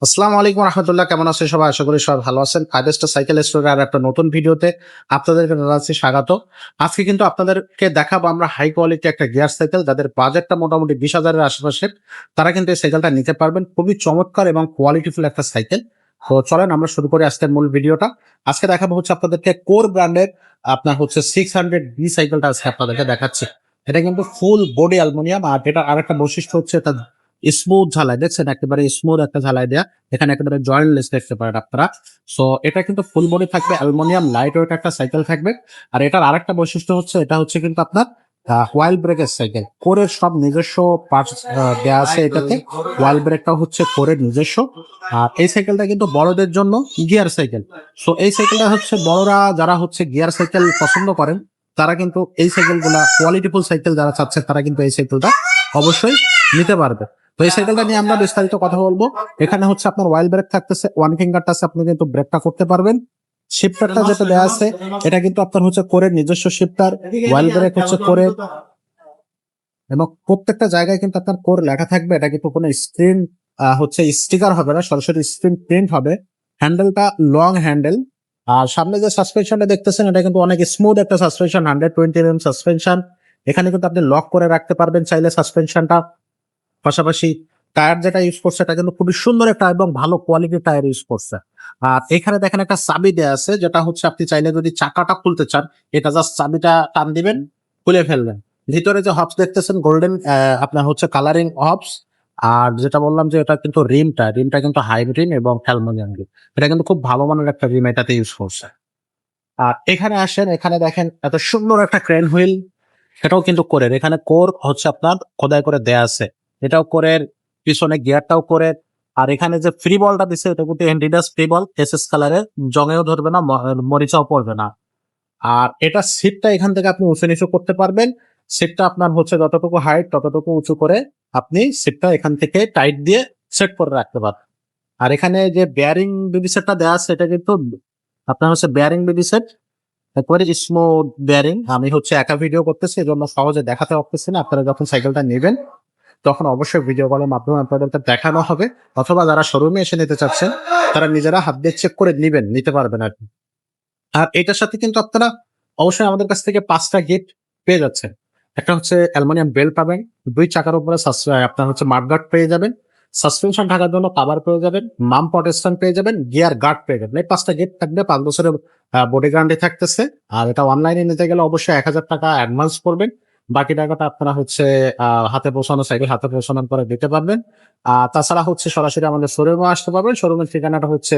আসসালামু আলাইকুম রহমতুল্লাহ, কেমন আছেন সবাই? আশা করি সবাই ভালো আছেন। ফাইভস্টার সাইকেল স্টোরের আর একটা নতুন ভিডিওতে আপনাদেরকে জানাচ্ছি স্বাগত। আজকে কিন্তু আপনাদেরকে দেখাবো আমরা হাই কোয়ালিটি একটা গিয়ার সাইকেল, যাদের বাজেটটা মোটামুটি 20,000-এর আশেপাশে, তারা কিন্তু এই সাইকেলটা নিতে পারবেন। খুবই চমৎকার এবং কোয়ালিটিফুল একটা সাইকেল। তো চলেন আমরা শুরু করি আজকের মূল ভিডিওটা। আজকে দেখাবো হচ্ছে আপনাদেরকে কোর ব্র্যান্ডের আপনার হচ্ছে 600 বি সাইকেলটা আজকে আপনাদেরকে দেখাচ্ছি। এটা কিন্তু ফুল বডি অ্যালুমিনিয়াম, আর এটা আরেকটা বৈশিষ্ট্য হচ্ছে এটা স্মুথ ঝালাই, দেখছেন একেবারে স্মুথ একটা ঝালাই দেয়া। এখানে একেবারে জয়েন্টলেস দেখতে পারেন আপনারা। সো এটা কিন্তু ফুল বডি থাকবে, অ্যালুমিনিয়াম লাইট ওয়েট একটা সাইকেল থাকবে। আর এটার আরেকটা বৈশিষ্ট্য হচ্ছে এটা হচ্ছে কিন্তু আপনার ওয়াইল ব্রেকের সাইকেল। কোরের সব নিজস্ব পার্টস দেওয়া আছে এটাতে। ওয়াইল ব্রেকটাও হচ্ছে কোরের নিজস্ব। আর এই সাইকেলটা কিন্তু বড়দের জন্য গিয়ার সাইকেল। সো এই সাইকেলটা হচ্ছে বড়রা যারা হচ্ছে গিয়ার সাইকেল পছন্দ করেন, তারা কিন্তু এই সাইকেলগুলা কোয়ালিটিফুল সাইকেল যারা চাচ্ছে তারা কিন্তু এই সাইকেলটা অবশ্যই নিতে পারবে। তো এই সাইকেলটা নিয়ে আমরা বিস্তারিত কথা বলবো। এখানে হচ্ছে আপনার ওয়াইল ব্রেক থাকতেছে, ওয়ান ফিঙ্গারটা আছে, আপনি কিন্তু ব্রেকটা করতে পারবেন। শিফটারটা যেটা দেওয়া আছে এটা কিন্তু আপনার হচ্ছে কোরের নিজস্ব শিফটার। ওয়াইল ব্রেক হচ্ছে কোরের, এবং প্রত্যেকটা জায়গায় কিন্তু আপনার কোর লেখা থাকবে। এটা কিন্তু কোনো স্ক্রিন হচ্ছে স্টিকার হবে না, সরাসরি স্ক্রিন প্রিন্ট হবে। হ্যান্ডেলটা লং হ্যান্ডেল। আর সামনে যে সাসপেনশনটা দেখতেছেন এটা কিন্তু অনেক স্মুথ একটা সাসপেনশন, 120 mm সাসপেনশন। এখানে কিন্তু আপনি লক করে রাখতে পারবেন চাইলে সাসপেনশনটা। পাশাপাশি টায়ার যেটা ইউজ করছে এটা কিন্তু খুবই সুন্দর একটা এবং ভালো কোয়ালিটির টায়ার ইউজ করছে। আর এখানে দেখেন একটা চাবি দেওয়া আছে, যেটা হচ্ছে আপনি চাইলে যদি চাকাটা খুলতে চান, এটা জাস্ট চাবিটা টান দিবেন, খুলে ফেলবেন। ভিতরে যে হবস দেখতেছেন গোল্ডেন, আপনার হচ্ছে কালারিং হবস। আর যেটা বললাম যে এটা কিন্তু রিমটা কিন্তু হাই রিম এবং অ্যালুমিনিয়াম রিম। এটা কিন্তু খুব ভালো মানের একটা রিম এটাতে ইউজ করছে। আর এখানে আসেন, এখানে দেখেন এত সুন্দর একটা ক্রেন হুইল, সেটাও কিন্তু কোরের। এখানে কোর হচ্ছে আপনার খোদাই করে দেয়া আছে, এটাও কোরের। পিছনে গিয়ারটাও কোরের। আর এখানে যে ফ্রি বলটা দিচ্ছে এটা কিন্তু এন্ডিডাস ফ্রি বল, এসএস কালারের। জংয়েও ধরবে না, মরিচাও পড়বে না। আর এটা সিটটা এখান থেকে আপনি উঁচু নিচু করতে পারবেন। সিটটা আপনার হচ্ছে যতটুকু হাইট ততটুকু উঁচু করে আপনি সিটটা এখান থেকে টাইট দিয়ে সেট করে রাখতে পারবেন। আর এখানে যে বেয়ারিং বিডি সেটটা দেওয়া আছে এটা কিন্তু আপনার হচ্ছে বেয়ারিং বিডি সেট, একবারে স্মুথ বেয়ারিং। আমি হচ্ছে একা ভিডিও করতেছি, এজন্য সহজে দেখাতে পারতেছি না। আপনারা যখন সাইকেলটা নেবেন তখন অবশ্যই ভিডিও কলের মাধ্যমে আপনাদেরকে দেখানো হবে, অথবা যারা শোরুমে এসে নিতে চাচ্ছেন তারা নিজেরা হাত দিয়ে চেক করে নিতে পারবেন আর কি। আর এটার সাথে কিন্তু আপনারা অবশ্যই আমাদের কাছ থেকে 5টা গিফট পেয়ে যাচ্ছেন। একটা হচ্ছে অ্যালুমিনিয়াম বেল্ট পাবেন, 2 চাকার উপরে আপনার হচ্ছে মাডগার্ড পেয়ে যাবেন, সাসপেনশন ঢাকার জন্য কভার পেয়ে যাবেন, মাম প্রটেকশন পেয়ে যাবেন, গিয়ার গার্ড পেয়ে যাবেন। এই 5টা গিফট থাকবে, 5 বছরের বডি গ্যারান্টি থাকতেছে। আর এটা অনলাইনে নিতে গেলে অবশ্যই 1,000 টাকা অ্যাডভান্স করবেন। বাকি টাকাটা আপনারা হচ্ছে হাতে পৌঁছানো সাইকেল হাতে পৌঁছানোর পরে দিতে পারবেন। তাছাড়া হচ্ছে সরাসরি আমাদের শোরুমে আসতে পারবেন। শোরুমের ঠিকানাটা হচ্ছে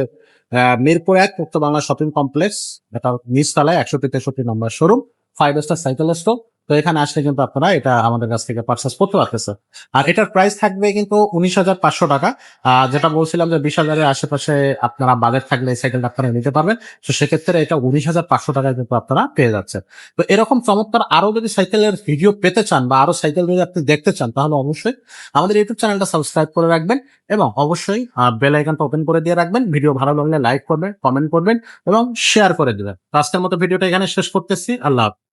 মিরপুর 1 মুক্ত বাংলা শপিং কমপ্লেক্স, এটা নিচতলায় 163 নম্বর শোরুম, 5 স্টার সাইকেল স্টোর। তো এখানে আসলে কিন্তু আপনারা এটা আমাদের কাছ থেকে পারচেস করতে পারতেছে। আর এটার প্রাইস থাকবে কিন্তু 19,500 টাকা। যেটা বলছিলাম যে 20,000-এর আশেপাশে আপনারা বাজেট থাকলে এই সাইকেলটা আপনারা নিতে পারবেন। তো সেক্ষেত্রে এটা 19,500 টাকায় কিন্তু আপনারা পেয়ে যাচ্ছেন। তো এরকম চমৎকার আরো যদি সাইকেলের ভিডিও পেতে চান বা আরো সাইকেল যদি আপনি দেখতে চান, তাহলে অবশ্যই আমাদের ইউটিউব চ্যানেলটা সাবস্ক্রাইব করে রাখবেন, এবং অবশ্যই বেল আইকনটা ওপেন করে দিয়ে রাখবেন। ভিডিও ভালো লাগলে লাইক করবেন, কমেন্ট করবেন এবং শেয়ার করে দিবেন। তো আজকের মতো ভিডিওটা এখানে শেষ করতেছি। আল্লাহ হাফেজ।